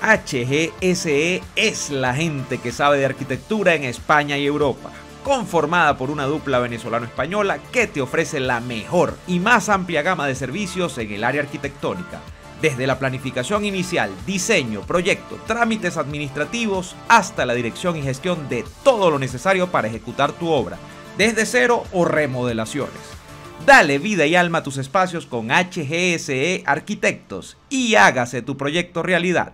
HGSE es la gente que sabe de arquitectura en España y Europa, conformada por una dupla venezolano-española que te ofrece la mejor y más amplia gama de servicios en el área arquitectónica, desde la planificación inicial, diseño, proyecto, trámites administrativos, hasta la dirección y gestión de todo lo necesario para ejecutar tu obra, desde cero o remodelaciones. Dale vida y alma a tus espacios con HGSE Arquitectos y hágase tu proyecto realidad.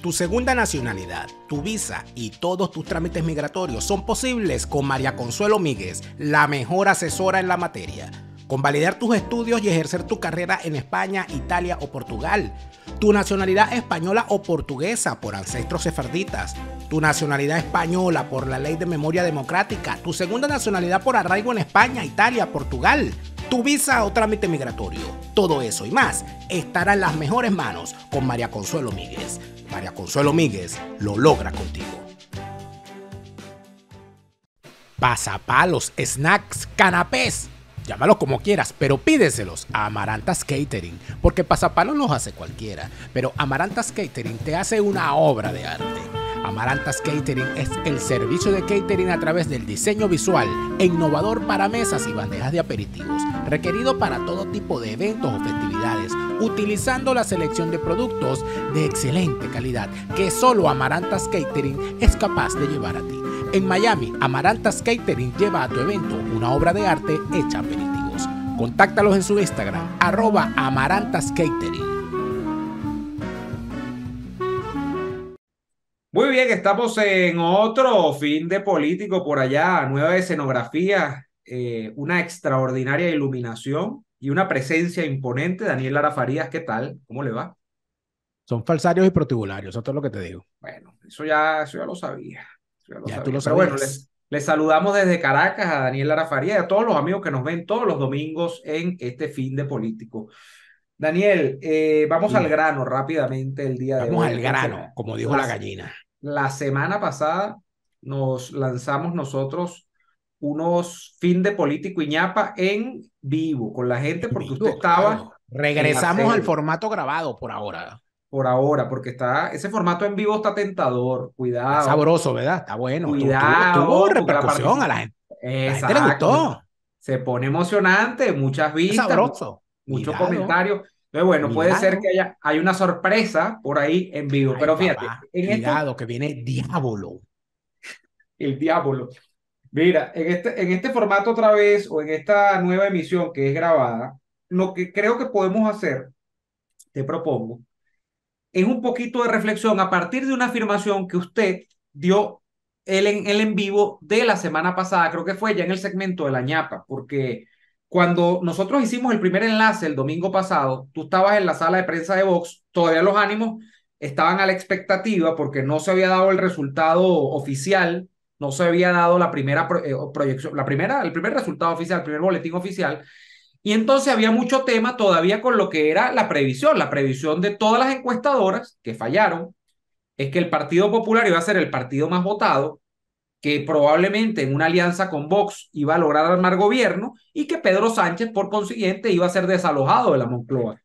Tu segunda nacionalidad, tu visa y todos tus trámites migratorios son posibles con María Consuelo Míguez, la mejor asesora en la materia. Con validar tus estudios y ejercer tu carrera en España, Italia o Portugal. Tu nacionalidad española o portuguesa por ancestros sefarditas. Tu nacionalidad española por la Ley de Memoria Democrática. Tu segunda nacionalidad por arraigo en España, Italia, Portugal. Tu visa o trámite migratorio. Todo eso y más estará en las mejores manos con María Consuelo Míguez. María Consuelo Míguez lo logra contigo. Pasapalos, snacks, canapés. Llámalos como quieras, pero pídeselos a Amarantas Catering, porque pasapalos los hace cualquiera, pero Amarantas Catering te hace una obra de arte. Amarantas Catering es el servicio de catering a través del diseño visual e innovador para mesas y bandejas de aperitivos, requerido para todo tipo de eventos o festividades, utilizando la selección de productos de excelente calidad que solo Amarantas Catering es capaz de llevar a ti. En Miami, Amarantas Catering lleva a tu evento una obra de arte hecha aperitivos. Contáctalos en su Instagram, @AmarantasCatering. Muy bien, estamos en otro fin de político por allá, nueva escenografía, una extraordinaria iluminación y una presencia imponente. Daniel Lara Farías, ¿qué tal? ¿Cómo le va? Son falsarios y protibularios, eso es todo lo que te digo. Bueno, eso ya lo sabía. Ya tú lo Pero bueno, sabías. les saludamos desde Caracas a Daniel Lara Farías y a todos los amigos que nos ven todos los domingos en este fin de político. Daniel, vamos al Dime, grano rápidamente el día de vamos hoy. al grano, como dijo la gallina. La semana pasada nos lanzamos nosotros unos fin de político y ñapa en vivo con la gente En porque usted vivo, estaba claro. en la Regresamos al selva formato grabado por ahora. por ahora, porque ese formato en vivo está tentador. Está Cuidado, sabroso, ¿verdad? Está bueno. Tuvo cuidado, porque la repercusión a participación. la gente. La gente le Exacto, gustó. se pone emocionante, muchas Es vistas, sabroso. muchos Cuidado, comentarios. Entonces, bueno, puede ser cuidado. que hay una sorpresa por ahí en vivo, Ay, pero fíjate, papá, en esto, cuidado, que viene Diablo. el diablo. Mira, en este formato otra vez, o en esta nueva emisión que es grabada, lo que creo que podemos hacer, te propongo, es un poquito de reflexión a partir de una afirmación que usted dio el en vivo de la semana pasada, creo que fue ya en el segmento de la ñapa, porque cuando nosotros hicimos el primer enlace el domingo pasado, tú estabas en la sala de prensa de Vox, todavía los ánimos estaban a la expectativa porque no se había dado el resultado oficial, no se había dado la primera proyección, el primer resultado oficial, el primer boletín oficial, y entonces había mucho tema todavía con lo que era la previsión de todas las encuestadoras que fallaron, es que el Partido Popular iba a ser el partido más votado, que probablemente en una alianza con Vox iba a lograr armar gobierno y que Pedro Sánchez, por consiguiente, iba a ser desalojado de la Moncloa.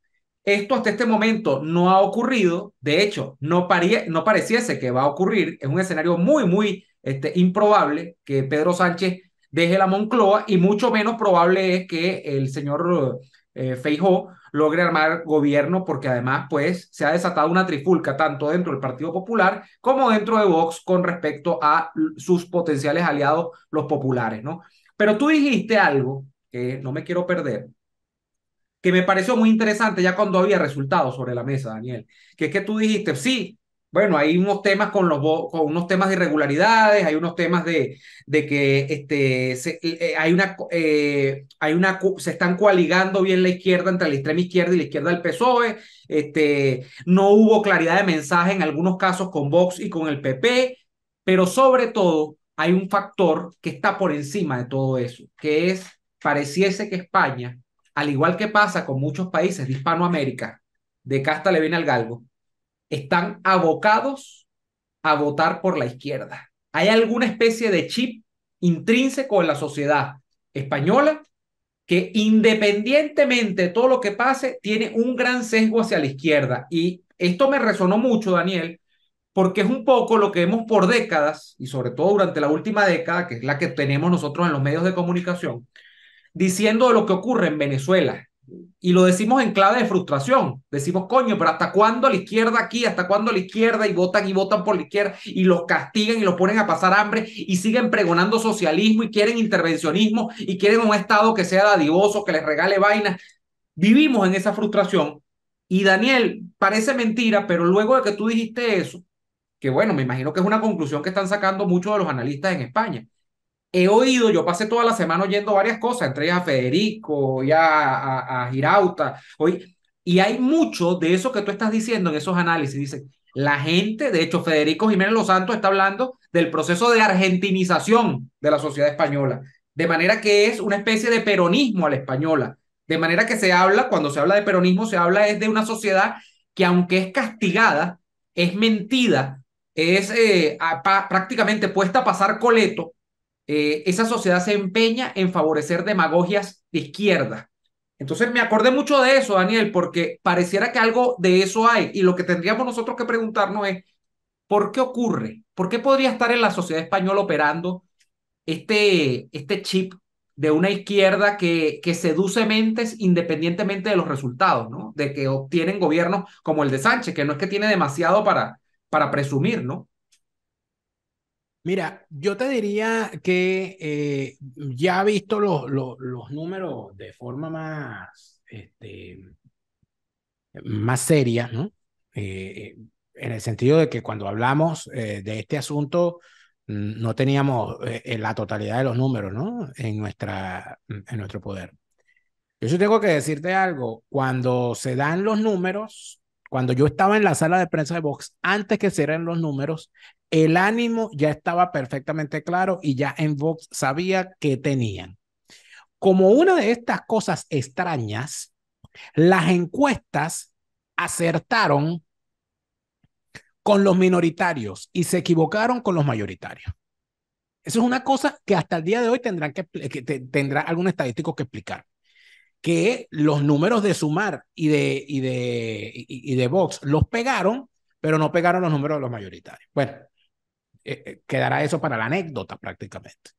Esto hasta este momento no ha ocurrido, de hecho, no pareciese que va a ocurrir, es un escenario muy, muy improbable que Pedro Sánchez deje la Moncloa y mucho menos probable es que el señor Feijóo logre armar gobierno porque además pues se ha desatado una trifulca tanto dentro del Partido Popular como dentro de Vox con respecto a sus potenciales aliados los populares, ¿no? Pero tú dijiste algo que no me quiero perder, que me pareció muy interesante ya cuando había resultados sobre la mesa, Daniel, que es que tú dijiste, sí, bueno, hay unos temas con unos temas de irregularidades, hay unos temas de que se están coaligando bien la izquierda entre la extrema izquierda y la izquierda del PSOE, no hubo claridad de mensaje en algunos casos con Vox y con el PP, pero sobre todo hay un factor que está por encima de todo eso, que es, pareciese que España, al igual que pasa con muchos países de Hispanoamérica, de casta le viene al galgo, están abocados a votar por la izquierda. Hay alguna especie de chip intrínseco en la sociedad española que independientemente de todo lo que pase, tiene un gran sesgo hacia la izquierda. Y esto me resonó mucho, Daniel, porque es un poco lo que vemos por décadas, y sobre todo durante la última década, que es la que tenemos nosotros en los medios de comunicación, diciendo lo que ocurre en Venezuela. Y lo decimos en clave de frustración. Decimos, coño, pero ¿hasta cuándo la izquierda aquí? ¿Hasta cuándo la izquierda? Y votan por la izquierda y los castigan y los ponen a pasar hambre y siguen pregonando socialismo y quieren intervencionismo y quieren un Estado que sea dadivoso, que les regale vainas. Vivimos en esa frustración. Y Daniel, parece mentira, pero luego de que tú dijiste eso, que bueno, me imagino que es una conclusión que están sacando muchos de los analistas en España. He oído, yo pasé toda la semana oyendo varias cosas, entre ellas a Federico y a Girauta, y hay mucho de eso que tú estás diciendo en esos análisis. Dice, la gente, de hecho, Federico Jiménez Los Santos está hablando del proceso de argentinización de la sociedad española, de manera que es una especie de peronismo a la española, de manera que se habla, cuando se habla de peronismo, se habla es de una sociedad que aunque es castigada, es mentida, es prácticamente puesta a pasar coleto. Esa sociedad se empeña en favorecer demagogias de izquierda. Entonces me acordé mucho de eso, Daniel, porque pareciera que algo de eso hay. Y lo que tendríamos nosotros que preguntarnos es, ¿por qué ocurre? ¿Por qué podría estar en la sociedad española operando este chip de una izquierda que seduce mentes independientemente de los resultados, ¿no? De que obtienen gobiernos como el de Sánchez, que no es que tiene demasiado para presumir, ¿no? Mira, yo te diría que ya visto los números de forma más, más seria, ¿no? En el sentido de que cuando hablamos de este asunto, no teníamos la totalidad de los números, ¿no? En nuestro poder. Yo sí tengo que decirte algo, cuando se dan los números, cuando yo estaba en la sala de prensa de Vox, antes que se dieran los números, el ánimo ya estaba perfectamente claro y ya en Vox sabía que tenían. Como una de estas cosas extrañas, las encuestas acertaron con los minoritarios y se equivocaron con los mayoritarios. Eso es una cosa que hasta el día de hoy tendrá algún estadístico que explicar. Que los números de Sumar y de Vox los pegaron, pero no pegaron los números de los mayoritarios. Bueno, quedará eso para la anécdota prácticamente.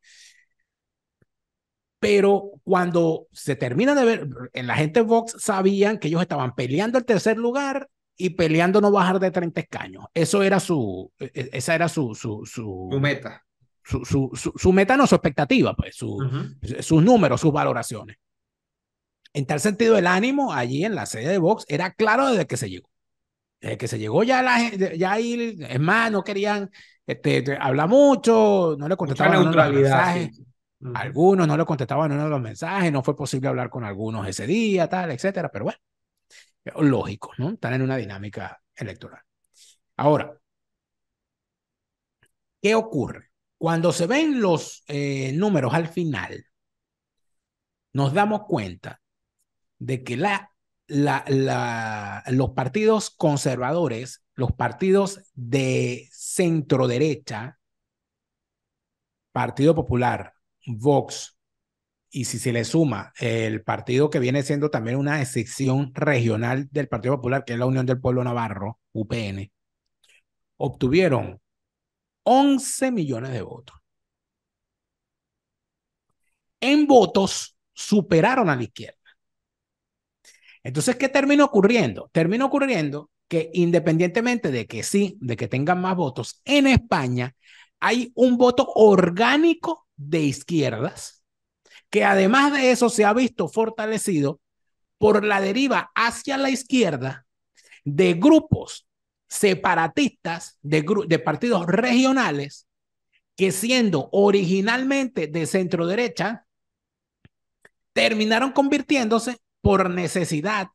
Pero cuando se termina de ver, en la gente de Vox sabían que ellos estaban peleando el tercer lugar y peleando no bajar de 30 escaños. Eso era esa era Tu meta. su meta, no su expectativa, pues, Ujú. sus números, sus valoraciones. En tal sentido, el ánimo allí en la sede de Vox era claro desde que se llegó. Desde que se llegó ya ahí, es más, no querían hablar mucho, no le Mucha contestaban uno de los neutralidad, sí. mensajes, Ujú. algunos no le contestaban uno de los mensajes, no fue posible hablar con algunos ese día, tal, etcétera, pero bueno, lógico, ¿no? Están en una dinámica electoral. Ahora, ¿qué ocurre? Cuando se ven los números al final, nos damos cuenta de que los partidos conservadores, los partidos de centro derecha, Partido Popular, Vox, y si se le suma el partido que viene siendo también una sección regional del Partido Popular, que es la Unión del Pueblo Navarro, UPN, obtuvieron 11 millones de votos. En votos superaron a la izquierda. Entonces, ¿qué terminó ocurriendo? Terminó ocurriendo que independientemente de que sí, de que tengan más votos, en España hay un voto orgánico de izquierdas, que además de eso se ha visto fortalecido por la deriva hacia la izquierda de grupos separatistas, de partidos regionales, que siendo originalmente de centro derecha, terminaron convirtiéndose por necesidad,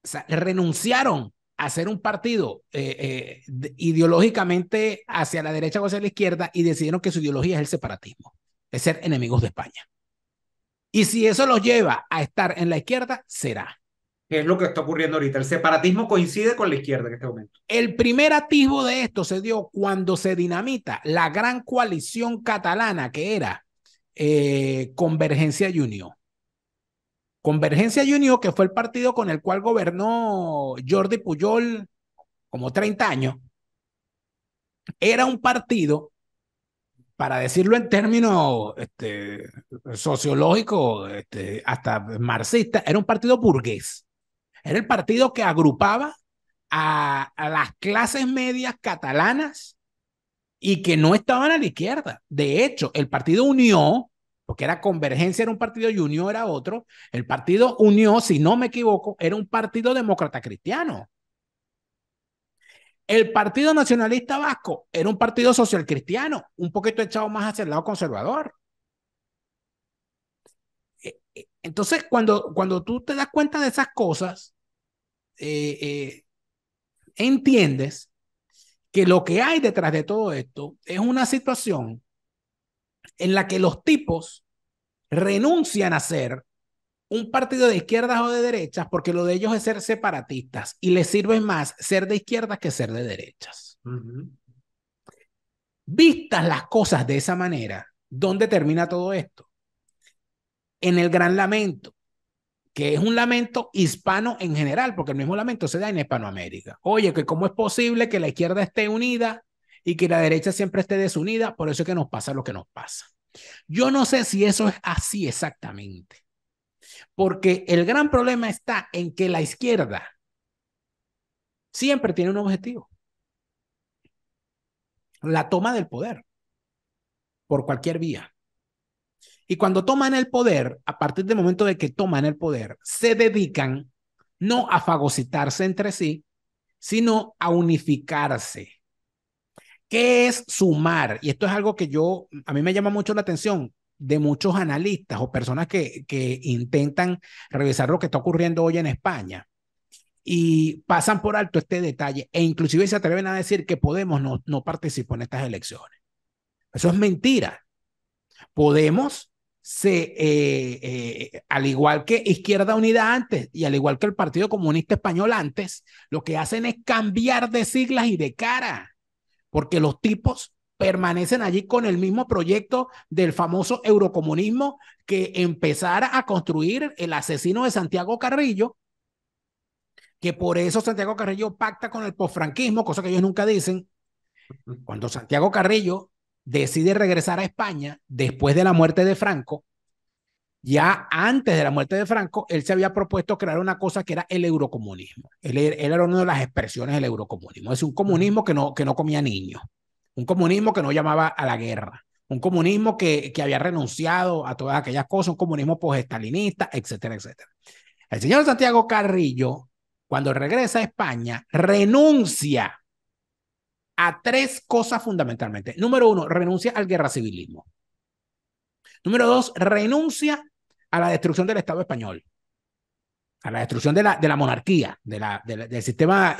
o sea, renunciaron a ser un partido ideológicamente hacia la derecha o hacia la izquierda y decidieron que su ideología es el separatismo, es ser enemigos de España. Y si eso los lleva a estar en la izquierda, será. ¿Qué es lo que está ocurriendo ahorita? El separatismo coincide con la izquierda en este momento. El primer atisbo de esto se dio cuando se dinamita la gran coalición catalana que era Convergencia y Unió. Convergencia y Unió, que fue el partido con el cual gobernó Jordi Pujol como 30 años, era un partido, para decirlo en términos sociológicos, hasta marxistas, era un partido burgués. Era el partido que agrupaba a las clases medias catalanas y que no estaban a la izquierda. De hecho, el partido Unió, porque era Convergencia, era un partido y Unió era otro, el partido Unió, si no me equivoco, era un partido demócrata cristiano. El Partido Nacionalista Vasco era un partido social cristiano, un poquito echado más hacia el lado conservador. Entonces, cuando tú te das cuenta de esas cosas, eh, eh, entiendes que lo que hay detrás de todo esto es una situación en la que los tipos renuncian a ser un partido de izquierdas o de derechas porque lo de ellos es ser separatistas y les sirve más ser de izquierdas que ser de derechas. Vistas las cosas de esa manera, ¿dónde termina todo esto? En el gran lamento, que es un lamento hispano en general, porque el mismo lamento se da en Hispanoamérica. Oye, que cómo es posible que la izquierda esté unida y que la derecha siempre esté desunida, por eso es que nos pasa lo que nos pasa. Yo no sé si eso es así exactamente, porque el gran problema está en que la izquierda siempre tiene un objetivo, la toma del poder, por cualquier vía. Y cuando toman el poder, a partir del momento de que toman el poder, se dedican no a fagocitarse entre sí, sino a unificarse. ¿Qué es sumar? Y esto es algo que a mí me llama mucho la atención de muchos analistas o personas que intentan revisar lo que está ocurriendo hoy en España y pasan por alto este detalle e inclusive se atreven a decir que Podemos no participó en estas elecciones. Eso es mentira. Podemos, al igual que Izquierda Unida antes y al igual que el Partido Comunista Español antes, lo que hacen es cambiar de siglas y de cara, porque los tipos permanecen allí con el mismo proyecto del famoso eurocomunismo que empezara a construir el asesino de Santiago Carrillo, que por eso Santiago Carrillo pacta con el posfranquismo, cosa que ellos nunca dicen. Cuando Santiago Carrillo decide regresar a España después de la muerte de Franco, ya antes de la muerte de Franco, él se había propuesto crear una cosa que era el eurocomunismo. Él era una de las expresiones del eurocomunismo. Es un comunismo que no comía niños, un comunismo que no llamaba a la guerra, un comunismo que había renunciado a todas aquellas cosas, un comunismo post-estalinista, etcétera, etcétera. El señor Santiago Carrillo, cuando regresa a España, renuncia a tres cosas fundamentalmente. Número uno, renuncia al guerra civilismo. Número dos, renuncia a la destrucción del Estado español, a la destrucción de la monarquía, del sistema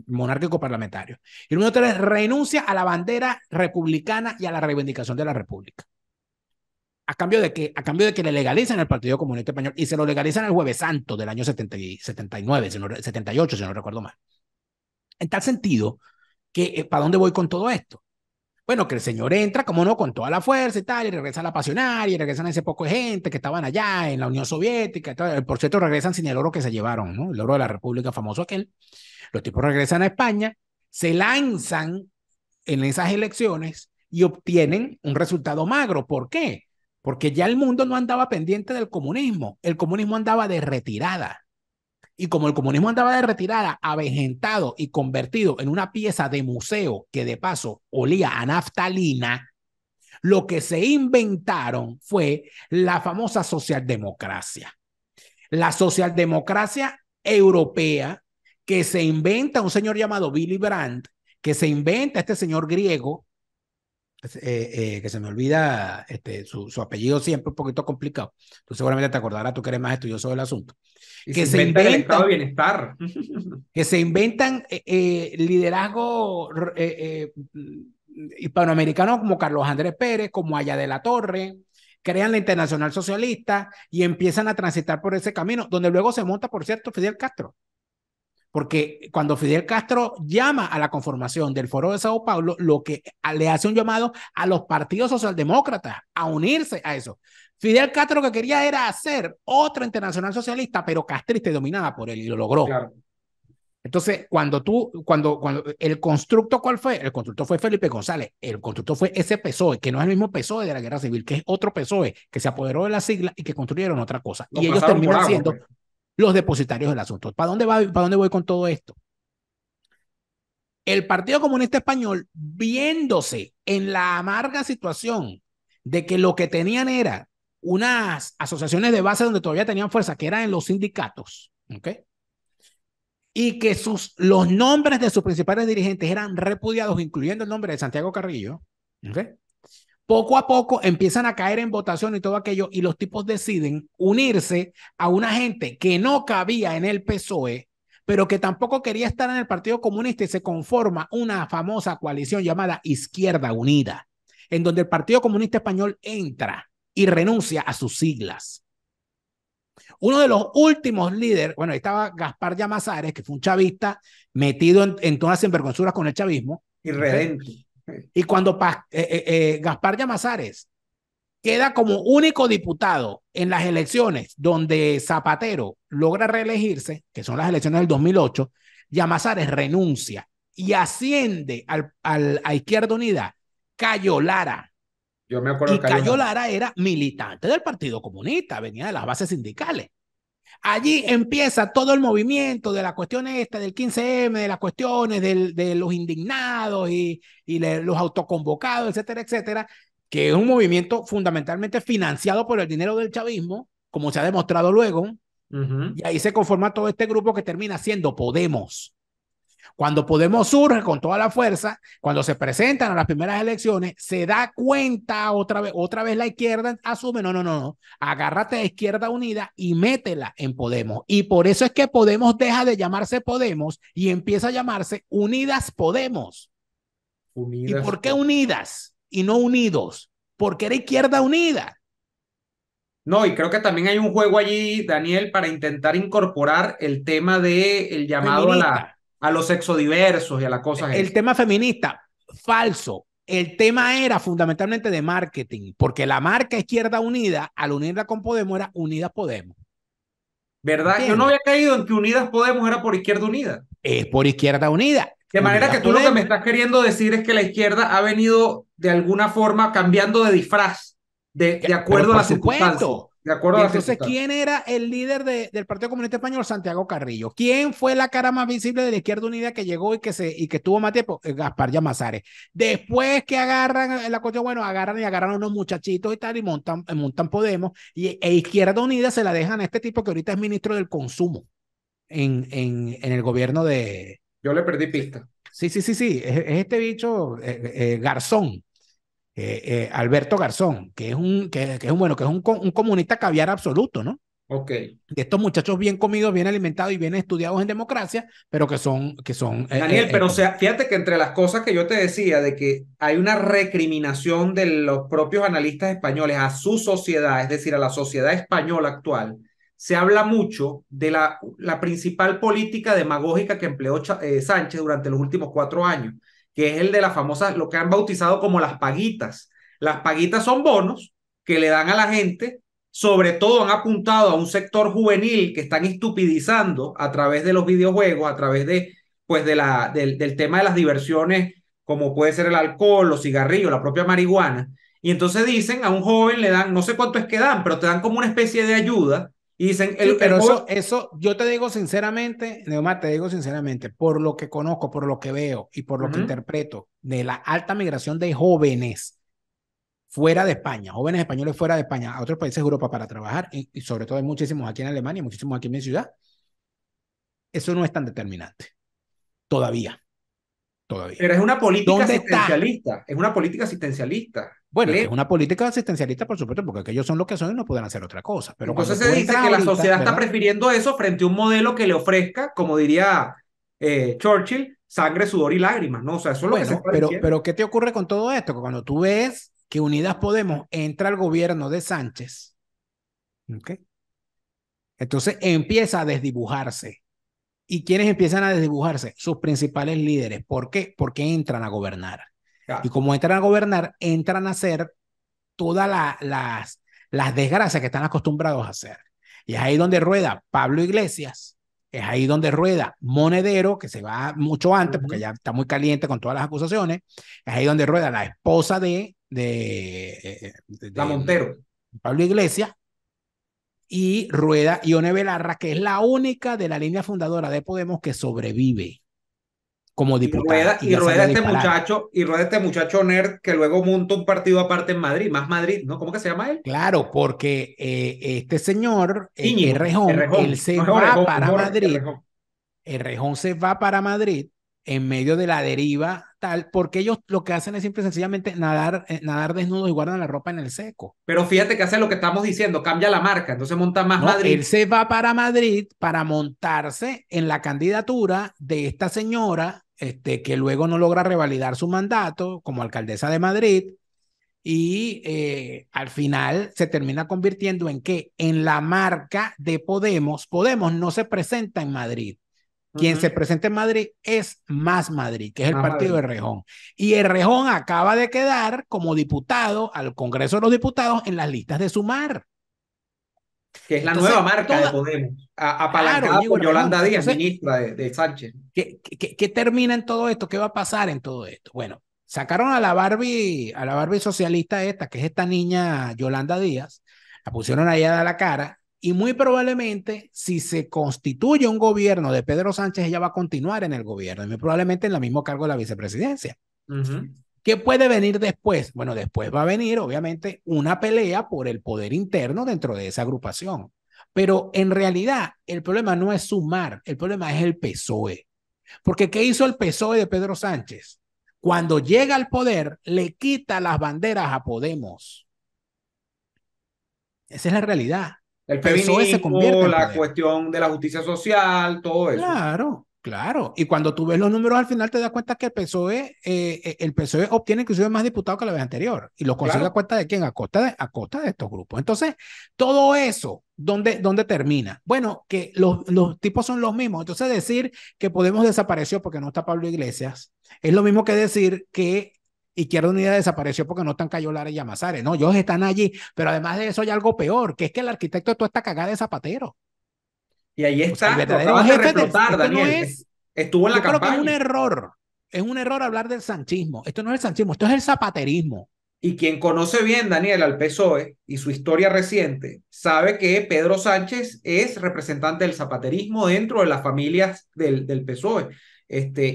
monárquico parlamentario. Y número tres, renuncia a la bandera republicana y a la reivindicación de la república. ¿A cambio de qué? A cambio de que le legalizan el Partido Comunista Español y se lo legalizan el Jueves Santo del año 79, 78, si no recuerdo mal. En tal sentido, que, ¿para dónde voy con todo esto? Bueno, que el señor entra, como no, con toda la fuerza y tal, y regresa a la pasionaria, y regresan ese poco de gente que estaban allá en la Unión Soviética, y tal. Por cierto, regresan sin el oro que se llevaron, ¿no? El oro de la República, famoso aquel. Los tipos regresan a España, se lanzan en esas elecciones y obtienen un resultado magro. ¿Por qué? Porque ya el mundo no andaba pendiente del comunismo, el comunismo andaba de retirada. Y como el comunismo andaba de retirada, avejentado y convertido en una pieza de museo que de paso olía a naftalina, lo que se inventaron fue la famosa socialdemocracia. La socialdemocracia europea que se inventa un señor llamado Willy Brandt, que se inventa este señor griego, que se me olvida su apellido siempre un poquito complicado. Tú seguramente te acordarás, tú que eres más estudioso del asunto. Y se Que se inventa el estado de inventan bienestar. que se inventan liderazgo hispanoamericanos como Carlos Andrés Pérez, como Aya de la Torre, crean la Internacional Socialista y empiezan a transitar por ese camino, donde luego se monta, por cierto, Fidel Castro. Porque cuando Fidel Castro llama a la conformación del Foro de Sao Paulo, lo que le hace un llamado a los partidos socialdemócratas a unirse a eso. Fidel Castro lo que quería era hacer otra internacional socialista, pero castrista y dominada por él, y lo logró. Claro. Entonces, cuando el constructo, ¿cuál fue? El constructo fue Felipe González. El constructo fue ese PSOE, que no es el mismo PSOE de la Guerra Civil, que es otro PSOE, que se apoderó de la sigla y que construyeron otra cosa. Lo Y ellos pasaron por terminan agua, siendo pues. los depositarios del asunto. ¿Para dónde voy con todo esto? El Partido Comunista Español, viéndose en la amarga situación de que lo que tenían era unas asociaciones de base donde todavía tenían fuerza, que eran en los sindicatos, ¿ok? Y que los nombres de sus principales dirigentes eran repudiados, incluyendo el nombre de Santiago Carrillo, ¿ok? Poco a poco empiezan a caer en votación y todo aquello, y los tipos deciden unirse a una gente que no cabía en el PSOE, pero que tampoco quería estar en el Partido Comunista, y se conforma una famosa coalición llamada Izquierda Unida, en donde el Partido Comunista Español entra y renuncia a sus siglas. Uno de los últimos líderes, bueno, ahí estaba Gaspar Llamazares, que fue un chavista metido en todas las sinvergonzuras con el chavismo, ¿okay? Irredento. Y cuando Gaspar Llamazares queda como único diputado en las elecciones donde Zapatero logra reelegirse, que son las elecciones del 2008, Llamazares renuncia y asciende a Izquierda Unida Cayo Lara. Yo me acuerdo Y que Cayo Cayo Lara. Lara era militante del Partido Comunista, venía de las bases sindicales. Allí empieza todo el movimiento de la cuestión esta del 15M, de las cuestiones de los indignados y los autoconvocados, etcétera, etcétera, que es un movimiento fundamentalmente financiado por el dinero del chavismo, como se ha demostrado luego, y ahí se conforma todo este grupo que termina siendo Podemos. Cuando Podemos surge con toda la fuerza, cuando se presentan a las primeras elecciones, se da cuenta otra vez la izquierda asume, no, agárrate a Izquierda Unida y métela en Podemos. Y por eso es que Podemos deja de llamarse Podemos y empieza a llamarse Unidas Podemos. ¿Y Unidas. por qué Unidas y no Unidos? Porque era Izquierda Unida. No, y creo que también hay un juego allí, Daniel, para intentar incorporar el tema de el llamado Feminista. a los sexodiversos y a las cosas El esas. tema feminista, falso. El tema era fundamentalmente de marketing, porque la marca Izquierda Unida, al unirla con Podemos, era Unidas Podemos. ¿Verdad? Yo no ¿Entiendes? había caído en que Unidas Podemos era por Izquierda Unida. Es por Izquierda Unida. De manera Unidas que tú lo que me Podemos. estás queriendo decir es que la izquierda ha venido de alguna forma cambiando de disfraz, de Pero acuerdo a por las circunstancias. supuesto. De acuerdo Y a las entonces, circunstancias. ¿quién era el líder del Partido Comunista Español? Santiago Carrillo. ¿Quién fue la cara más visible de la Izquierda Unida que llegó y que estuvo más tiempo? Gaspar Llamazares. Después que agarran la cuestión, bueno, agarran a unos muchachitos y tal, y montan Podemos, e Izquierda Unida se la dejan a este tipo que ahorita es ministro del Consumo en el gobierno de... Yo le perdí pista. Sí, es este bicho, Garzón. Alberto Garzón, que es un comunista caviar absoluto, ¿no? Ok. De estos muchachos bien comidos, bien alimentados y bien estudiados en democracia, pero que son Daniel, pero o sea, comunistas. fíjate que entre las cosas que yo te decía de que hay una recriminación de los propios analistas españoles a su sociedad, es decir, a la sociedad española actual, se habla mucho de la principal política demagógica que empleó Sánchez durante los últimos 4 años, que es el de la famosa, lo que han bautizado como las paguitas. Las paguitas son bonos que le dan a la gente, sobre todo han apuntado a un sector juvenil que están estupidizando a través de los videojuegos, a través de, pues del tema de las diversiones, como puede ser el alcohol, los cigarrillos, la propia marihuana. Y entonces dicen, a un joven le dan, no sé cuánto es que dan, pero te dan como una especie de ayuda. Y dicen, Sí, el pero joven... eso, yo te digo sinceramente, Neomar, te digo sinceramente, por lo que conozco, por lo que veo y por lo que Ujú. interpreto de la alta migración de jóvenes fuera de España, jóvenes españoles fuera de España, a otros países de Europa para trabajar, y sobre todo hay muchísimos aquí en Alemania, muchísimos aquí en mi ciudad, eso no es tan determinante. Todavía, todavía. Pero es una política ¿Dónde está? asistencialista, es una política asistencialista. Bueno, que es una política asistencialista, por supuesto, porque ellos son lo que son y no pueden hacer otra cosa. Pero cuando Entonces se tú dice entras que la ahorita, sociedad está ¿verdad? prefiriendo eso frente a un modelo que le ofrezca, como diría Churchill, sangre, sudor y lágrimas, ¿no? O sea, eso es lo que se Bueno, está diciendo. pero ¿qué te ocurre con todo esto? Que cuando tú ves que Unidas Podemos entra al gobierno de Sánchez, ¿ok? Entonces empieza a desdibujarse. ¿Y quiénes empiezan a desdibujarse? Sus principales líderes. ¿Por qué? Porque entran a gobernar. Y Claro. como entran a gobernar, entran a hacer todas las desgracias que están acostumbrados a hacer. Y es ahí donde rueda Pablo Iglesias, es ahí donde rueda Monedero, que se va mucho antes porque Ujú. ya está muy caliente con todas las acusaciones, es ahí donde rueda la esposa La de Montero. Pablo Iglesias, y rueda Ione Belarra, que es la única de la línea fundadora de Podemos que sobrevive como diputada y Y ya rueda salió a disparar. y rueda este muchacho nerd que luego monta un partido aparte en Madrid, más Madrid, ¿no? ¿Cómo que se llama él? Claro, porque este señor, Íñigo, Errejón, él Errejón, se no es va Orejón, es para Madrid, Errejón. Errejón se va para Madrid en medio de la deriva tal, porque ellos lo que hacen es simple y sencillamente nadar desnudos y guardan la ropa en el seco. Pero fíjate que hace lo que estamos diciendo, cambia la marca, entonces monta más No, Madrid. él se va para Madrid para montarse en la candidatura de esta señora, que luego no logra revalidar su mandato como alcaldesa de Madrid, y al final se termina convirtiendo en que en la marca de Podemos, Podemos no se presenta en Madrid. Quien se Ujú. presenta en Madrid es Más Madrid, que es el Más partido de Madrid, Errejón. Y Errejón acaba de quedar como diputado al Congreso de los Diputados en las listas de Sumar. que es la nueva Entonces, marca de toda, Podemos, claro, apalancada Íñigo por Errejón. Yolanda Díaz, Entonces, ministra de Sánchez. ¿qué termina en todo esto? ¿Qué va a pasar en todo esto? Bueno, sacaron a la Barbie socialista esta, que es esta niña Yolanda Díaz, la pusieron ahí a dar la cara, y muy probablemente, si se constituye un gobierno de Pedro Sánchez, ella va a continuar en el gobierno, y muy probablemente en el mismo cargo de la vicepresidencia. Ujú. ¿Qué puede venir después? Bueno, después va a venir, obviamente, una pelea por el poder interno dentro de esa agrupación. Pero en realidad, el problema no es Sumar, el problema es el PSOE. Porque ¿qué hizo el PSOE de Pedro Sánchez? Cuando llega al poder, le quita las banderas a Podemos. Esa es la realidad. El PSOE se convierte feminismo, en la Podemos. cuestión de la justicia social, todo eso. Claro, claro. Y cuando tú ves los números al final te das cuenta que el PSOE obtiene inclusive más diputados que la vez anterior. Y lo consigue a Claro. cuenta de quién, a costa de estos grupos. Entonces, todo eso, ¿dónde termina? Bueno, que los tipos son los mismos. Entonces, decir que Podemos desapareció porque no está Pablo Iglesias es lo mismo que decir que Izquierda Unida desapareció porque no están Cayo Lara y Llamazares. No, ellos están allí. Pero además de eso hay algo peor, que es que el arquitecto de toda esta cagada es Zapatero. Y ahí O sea, el está, lo verdadero acabas de jefe reflotar, esto no Daniel. es, Estuvo en la yo creo que campaña. es un error hablar del sanchismo. Esto no es el sanchismo, esto es el zapaterismo. Y quien conoce bien, Daniel, al PSOE y su historia reciente, sabe que Pedro Sánchez es representante del zapaterismo dentro de las familias del PSOE.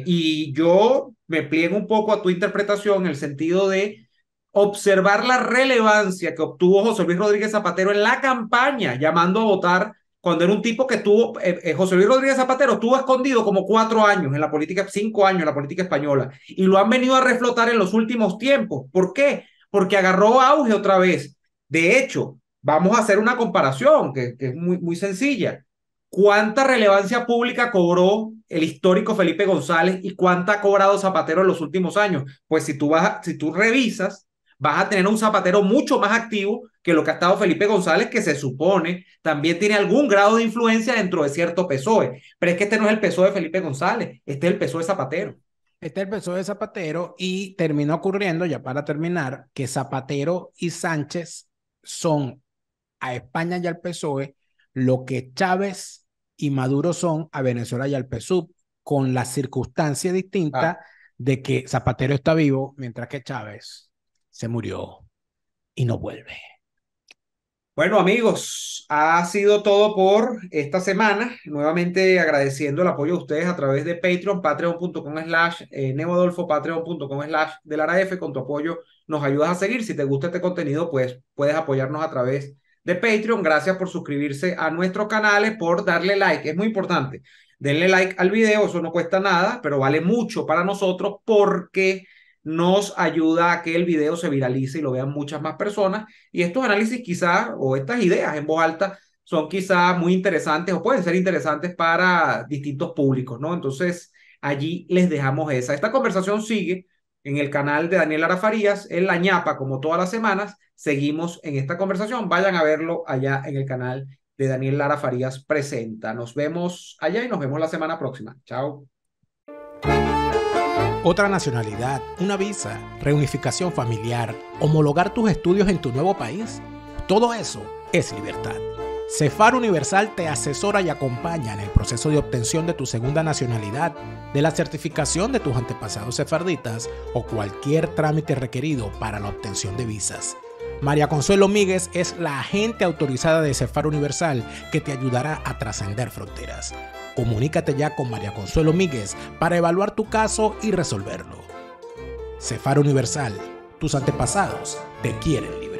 Y yo me pliego un poco a tu interpretación en el sentido de observar la relevancia que obtuvo José Luis Rodríguez Zapatero en la campaña, llamando a votar cuando era un tipo que tuvo, José Luis Rodríguez Zapatero estuvo escondido como 4 años en la política, 5 años en la política española, y lo han venido a reflotar en los últimos tiempos. ¿Por qué? Porque agarró auge otra vez. De hecho, vamos a hacer una comparación que es muy sencilla. ¿Cuánta relevancia pública cobró el histórico Felipe González y cuánta ha cobrado Zapatero en los últimos años? Pues si tú revisas, vas a tener un Zapatero mucho más activo que lo que ha estado Felipe González, que se supone también tiene algún grado de influencia dentro de cierto PSOE. Pero es que este no es el PSOE de Felipe González, este es el PSOE de Zapatero. Este es el PSOE de Zapatero y terminó ocurriendo, ya para terminar, que Zapatero y Sánchez son a España y al PSOE lo que Chávez y Maduro son a Venezuela y al PSUV, con la circunstancia Ah, distinta de que Zapatero está vivo mientras que Chávez se murió y no vuelve. bueno, amigos, ha sido todo por esta semana. Nuevamente agradeciendo el apoyo de ustedes a través de Patreon, patreon.com/neodolfo, patreon.com/delaraf. Con tu apoyo nos ayudas a seguir. Si te gusta este contenido, pues puedes apoyarnos a través de Patreon. Gracias por suscribirse a nuestros canales, por darle like. Es muy importante. Denle like al video, eso no cuesta nada, pero vale mucho para nosotros porque nos ayuda a que el video se viralice y lo vean muchas más personas. Y estos análisis quizá, o estas ideas en voz alta, son quizá muy interesantes o pueden ser interesantes para distintos públicos, ¿no? Entonces, allí les dejamos esa. Esta conversación sigue en el canal de Daniel Lara Farías, en La Ñapa, como todas las semanas. Seguimos en esta conversación. Vayan a verlo allá en el canal de Daniel Lara Farías Presenta. Nos vemos allá y nos vemos la semana próxima. Chao. Otra nacionalidad, una visa, reunificación familiar, homologar tus estudios en tu nuevo país. Todo eso es libertad. Cefar Universal te asesora y acompaña en el proceso de obtención de tu segunda nacionalidad, de la certificación de tus antepasados sefarditas o cualquier trámite requerido para la obtención de visas. María Consuelo Míguez es la agente autorizada de Cefar Universal que te ayudará a trascender fronteras. Comunícate ya con María Consuelo Míguez para evaluar tu caso y resolverlo. Cefar Universal, tus antepasados te quieren libre.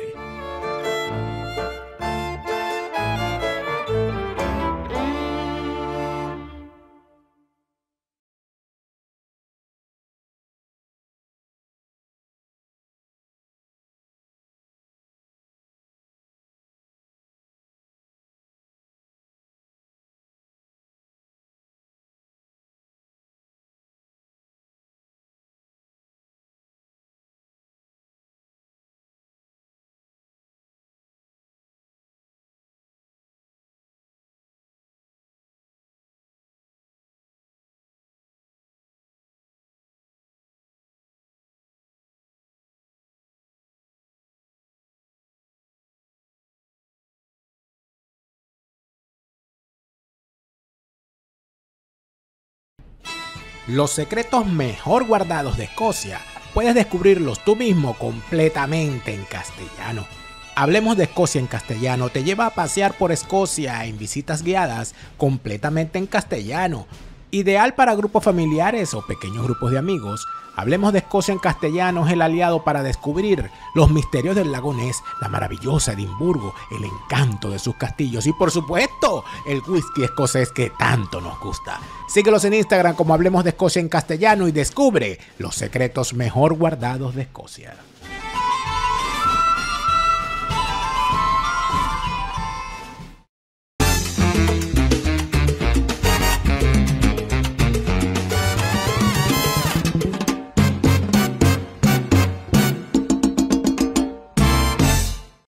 Los secretos mejor guardados de Escocia puedes descubrirlos tú mismo completamente en castellano. Hablemos de Escocia en castellano te lleva a pasear por Escocia en visitas guiadas completamente en castellano. Ideal para grupos familiares o pequeños grupos de amigos. Hablemos de Escocia en castellano es el aliado para descubrir los misterios del lago Ness, la maravillosa Edimburgo, el encanto de sus castillos y por supuesto el whisky escocés que tanto nos gusta. Síguelos en Instagram como Hablemos de Escocia en castellano y descubre los secretos mejor guardados de Escocia.